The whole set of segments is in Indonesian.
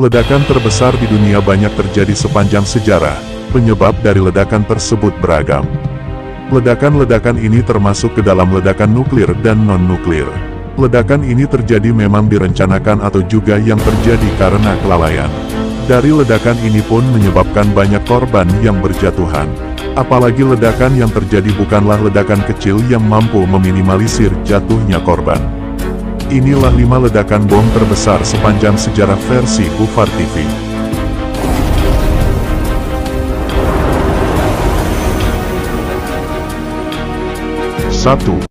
Ledakan terbesar di dunia banyak terjadi sepanjang sejarah, penyebab dari ledakan tersebut beragam. Ledakan-ledakan ini termasuk ke dalam ledakan nuklir dan non-nuklir. Ledakan ini terjadi memang direncanakan atau juga yang terjadi karena kelalaian. Dari ledakan ini pun menyebabkan banyak korban yang berjatuhan. Apalagi ledakan yang terjadi bukanlah ledakan kecil yang mampu meminimalisir jatuhnya korban. Inilah 5 ledakan bom terbesar sepanjang sejarah versi Bufar TV. 1.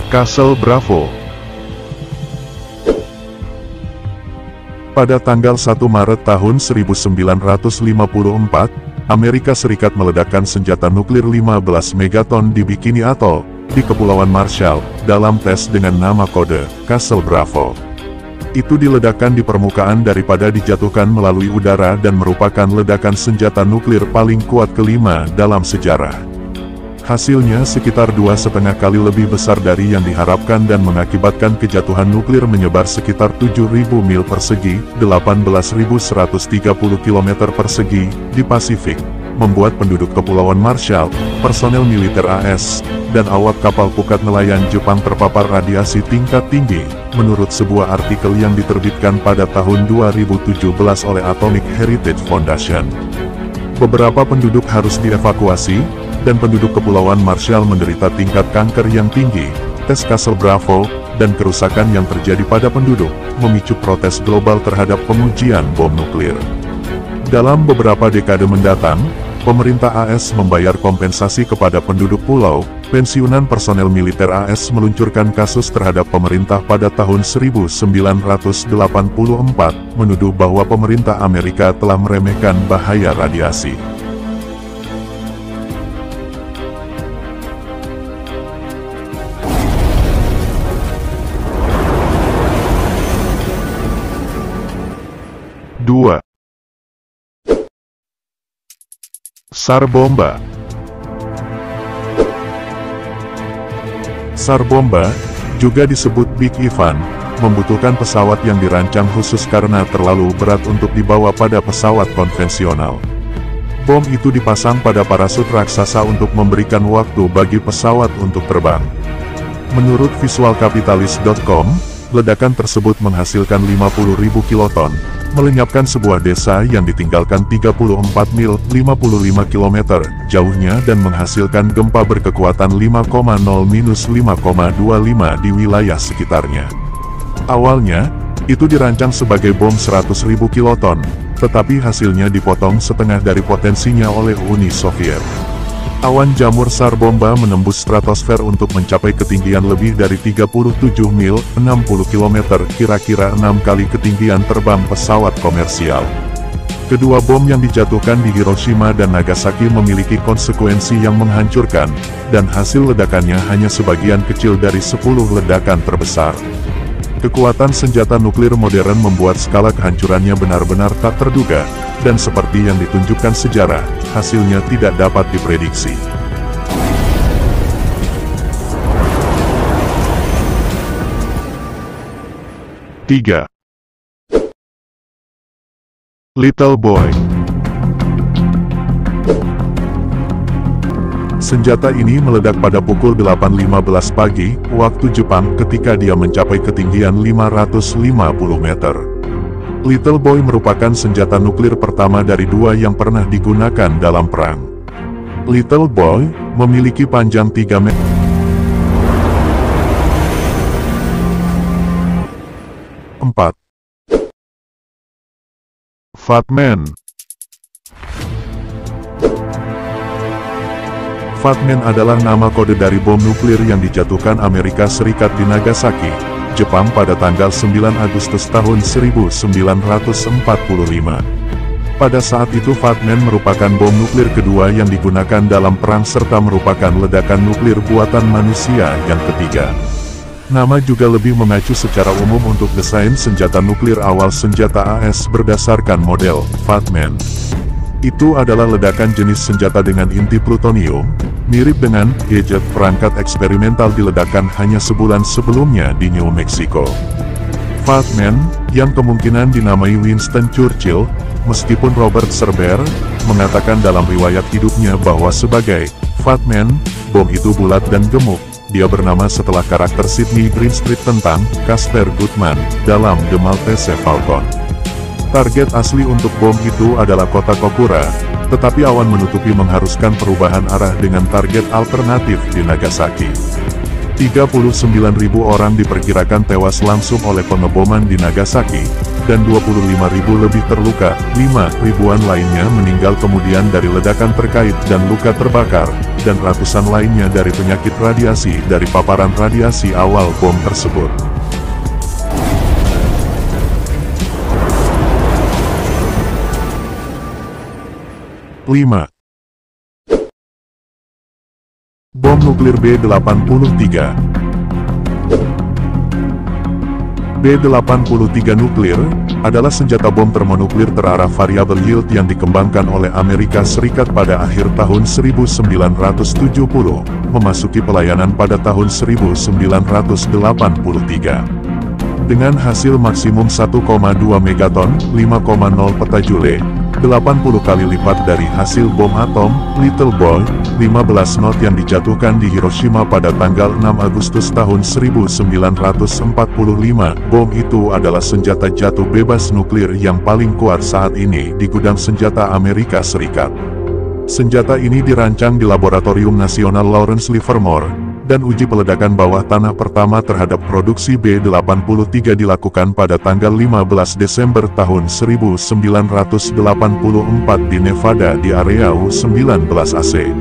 Castle Bravo. Pada tanggal 1 Maret tahun 1954, Amerika Serikat meledakkan senjata nuklir 15 megaton di Bikini Atoll, di Kepulauan Marshall, dalam tes dengan nama kode Castle Bravo. Itu diledakkan di permukaan daripada dijatuhkan melalui udara dan merupakan ledakan senjata nuklir paling kuat kelima dalam sejarah. Hasilnya sekitar 2,5 kali lebih besar dari yang diharapkan dan mengakibatkan kejatuhan nuklir menyebar sekitar 7.000 mil persegi, 18.130 km persegi, di Pasifik, membuat penduduk Kepulauan Marshall, personel militer AS, dan awak kapal pukat nelayan Jepang terpapar radiasi tingkat tinggi, menurut sebuah artikel yang diterbitkan pada tahun 2017 oleh Atomic Heritage Foundation. Beberapa penduduk harus dievakuasi, dan penduduk Kepulauan Marshall menderita tingkat kanker yang tinggi. Tes Castle Bravo, dan kerusakan yang terjadi pada penduduk, memicu protes global terhadap pengujian bom nuklir. Dalam beberapa dekade mendatang, pemerintah AS membayar kompensasi kepada penduduk pulau. Pensiunan personel militer AS meluncurkan kasus terhadap pemerintah pada tahun 1984, menuduh bahwa pemerintah Amerika telah meremehkan bahaya radiasi. 2. SAR Bomba. SAR Bomba, juga disebut Big Ivan, membutuhkan pesawat yang dirancang khusus karena terlalu berat untuk dibawa pada pesawat konvensional. Bom itu dipasang pada parasut raksasa untuk memberikan waktu bagi pesawat untuk terbang. Menurut visualcapitalist.com, ledakan tersebut menghasilkan 50.000 kiloton, melenyapkan sebuah desa yang ditinggalkan 34 mil 55 km jauhnya dan menghasilkan gempa berkekuatan 5,0-5,25 di wilayah sekitarnya. Awalnya, itu dirancang sebagai bom 100.000 kiloton, tetapi hasilnya dipotong setengah dari potensinya oleh Uni Soviet. Awan jamur SAR Bomba menembus stratosfer untuk mencapai ketinggian lebih dari 37 mil, 60 km, kira-kira 6 kali ketinggian terbang pesawat komersial. Kedua bom yang dijatuhkan di Hiroshima dan Nagasaki memiliki konsekuensi yang menghancurkan, dan hasil ledakannya hanya sebagian kecil dari 10 ledakan terbesar. Kekuatan senjata nuklir modern membuat skala kehancurannya benar-benar tak terduga, dan seperti yang ditunjukkan sejarah, hasilnya tidak dapat diprediksi. Tiga. Little Boy. Senjata ini meledak pada pukul 8.15 pagi, waktu Jepang ketika dia mencapai ketinggian 550 meter. Little Boy merupakan senjata nuklir pertama dari 2 yang pernah digunakan dalam perang. Little Boy memiliki panjang 3 meter. 4. Fat Man. Fat Man adalah nama kode dari bom nuklir yang dijatuhkan Amerika Serikat di Nagasaki, Jepang pada tanggal 9 Agustus tahun 1945. Pada saat itu Fat Man merupakan bom nuklir kedua yang digunakan dalam perang serta merupakan ledakan nuklir buatan manusia yang ketiga. Nama juga lebih mengacu secara umum untuk desain senjata nuklir awal senjata AS berdasarkan model Fat Man. Itu adalah ledakan jenis senjata dengan inti plutonium, mirip dengan gadget perangkat eksperimental diledakkan hanya sebulan sebelumnya di New Mexico. Fat Man, yang kemungkinan dinamai Winston Churchill, meskipun Robert Serber mengatakan dalam riwayat hidupnya bahwa sebagai Fat Man, bom itu bulat dan gemuk. Dia bernama setelah karakter Sidney Greenstreet tentang Casper Goodman dalam The Maltese Falcon. Target asli untuk bom itu adalah kota Kokura, tetapi awan menutupi mengharuskan perubahan arah dengan target alternatif di Nagasaki. 39.000 orang diperkirakan tewas langsung oleh pengeboman di Nagasaki, dan 25.000 lebih terluka, 5.000-an lainnya meninggal kemudian dari ledakan terkait dan luka terbakar, dan ratusan lainnya dari penyakit radiasi dari paparan radiasi awal bom tersebut. Bom nuklir B-83. B-83 nuklir adalah senjata bom termonuklir terarah variabel yield yang dikembangkan oleh Amerika Serikat pada akhir tahun 1970, memasuki pelayanan pada tahun 1983. Dengan hasil maksimum 1,2 megaton, 5,0 petajule, 80 kali lipat dari hasil bom atom, Little Boy, 15 not yang dijatuhkan di Hiroshima pada tanggal 6 Agustus tahun 1945. Bom itu adalah senjata jatuh bebas nuklir yang paling kuat saat ini di gudang senjata Amerika Serikat. Senjata ini dirancang di Laboratorium Nasional Lawrence Livermore, dan uji peledakan bawah tanah pertama terhadap produksi B-83 dilakukan pada tanggal 15 Desember tahun 1984 di Nevada di area U-19AC.